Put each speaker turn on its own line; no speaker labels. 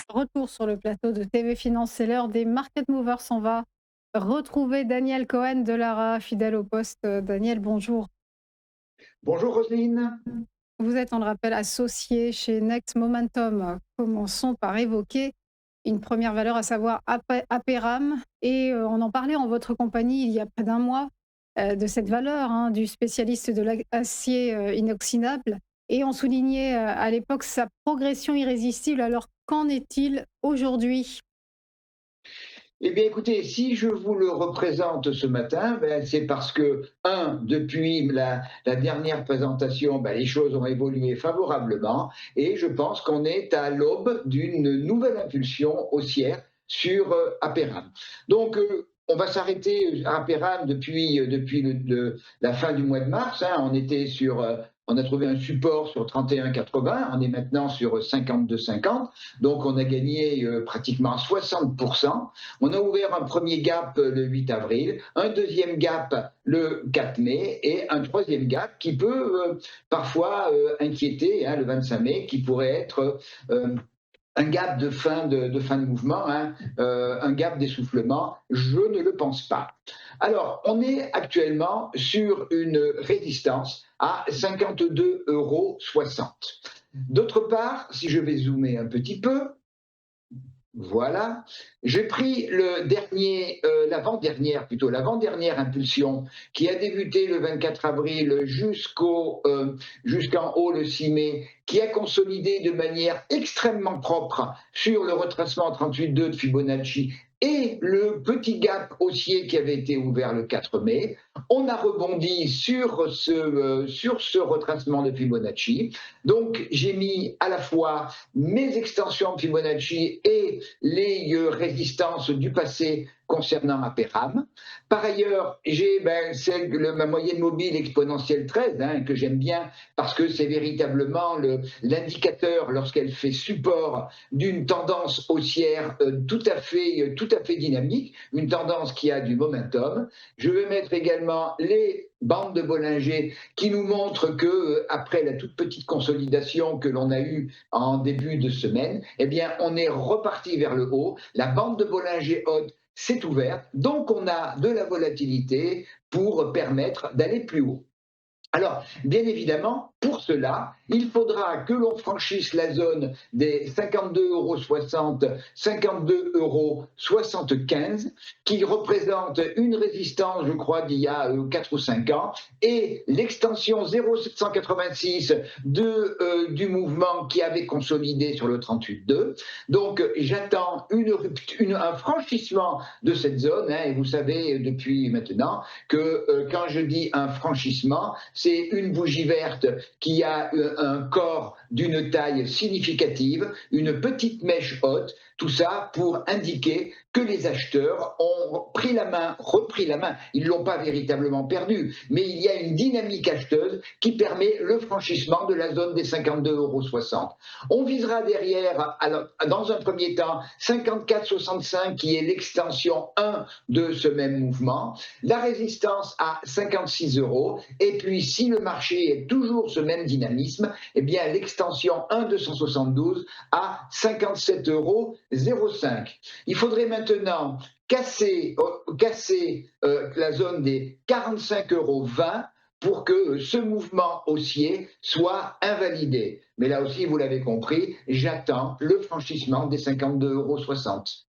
Retour sur le plateau de TV Finance, c'est l'heure des Market Movers. On va retrouver Daniel Cohen de Lara, fidèle au poste. Daniel, bonjour.
Bonjour Roselyne.
Vous êtes, on le rappelle, associé chez Next Momentum. Commençons par évoquer une première valeur, à savoir Aperam. Et on en parlait en votre compagnie il y a près d'un mois de cette valeur, hein, du spécialiste de l'acier inoxydable. Et on soulignait à l'époque sa progression irrésistible. Alors qu'en est-il aujourd'hui?
Eh bien écoutez, si je vous le représente ce matin, ben, c'est parce que, depuis la dernière présentation, ben, les choses ont évolué favorablement et je pense qu'on est à l'aube d'une nouvelle impulsion haussière sur Aperam. Donc, on va s'arrêter à Aperam depuis la fin du mois de mars, hein. On a trouvé un support sur 31,80, on est maintenant sur 52,50, donc on a gagné pratiquement 60%. On a ouvert un premier gap le 8 avril, un deuxième gap le 4 mai et un troisième gap qui peut parfois inquiéter, hein, le 25 mai, qui pourrait être un gap de fin de mouvement, hein, un gap d'essoufflement. Je ne le pense pas. Alors, on est actuellement sur une résistance à 52,60 €. D'autre part, si je vais zoomer un petit peu, voilà. J'ai pris l'avant-dernière impulsion qui a débuté le 24 avril jusqu'en haut le 6 mai, qui a consolidé de manière extrêmement propre sur le retracement 38,2 de Fibonacci et le petit gap haussier qui avait été ouvert le 4 mai. On a rebondi sur ce retracement de Fibonacci. Donc, j'ai mis à la fois mes extensions de Fibonacci et les résistances du passé concernant Aperam. Par ailleurs, j'ai ma moyenne mobile exponentielle 13, hein, que j'aime bien parce que c'est véritablement l'indicateur lorsqu'elle fait support d'une tendance haussière tout à fait dynamique, une tendance qui a du momentum. Je vais mettre également les bandes de Bollinger qui nous montrent que après la toute petite consolidation que l'on a eue en début de semaine, eh bien, on est reparti vers le haut. La bande de Bollinger haute s'est ouverte, donc on a de la volatilité pour permettre d'aller plus haut. Alors, bien évidemment, pour cela, il faudra que l'on franchisse la zone des 52,60 €, 52,75 €, qui représente une résistance, je crois, d'il y a 4 ou 5 ans, et l'extension 0,786 du mouvement qui avait consolidé sur le 38,2. Donc, j'attends un franchissement de cette zone, hein, et vous savez depuis maintenant que quand je dis un franchissement, c'est une bougie verte qui a un corps d'une taille significative, une petite mèche haute, tout ça pour indiquer que les acheteurs ont pris la main, repris la main. Ils ne l'ont pas véritablement perdu, mais il y a une dynamique acheteuse qui permet le franchissement de la zone des 52,60 €. On visera derrière, alors, dans un premier temps, 54,65 qui est l'extension 1 de ce même mouvement, la résistance à 56 €, et puis si le marché est toujours ce même dynamisme, eh bien l'extension 1,272 à 57,05 €. Il faudrait maintenant casser la zone des 45,20 € pour que ce mouvement haussier soit invalidé. Mais là aussi, vous l'avez compris, j'attends le franchissement des 52,60 €.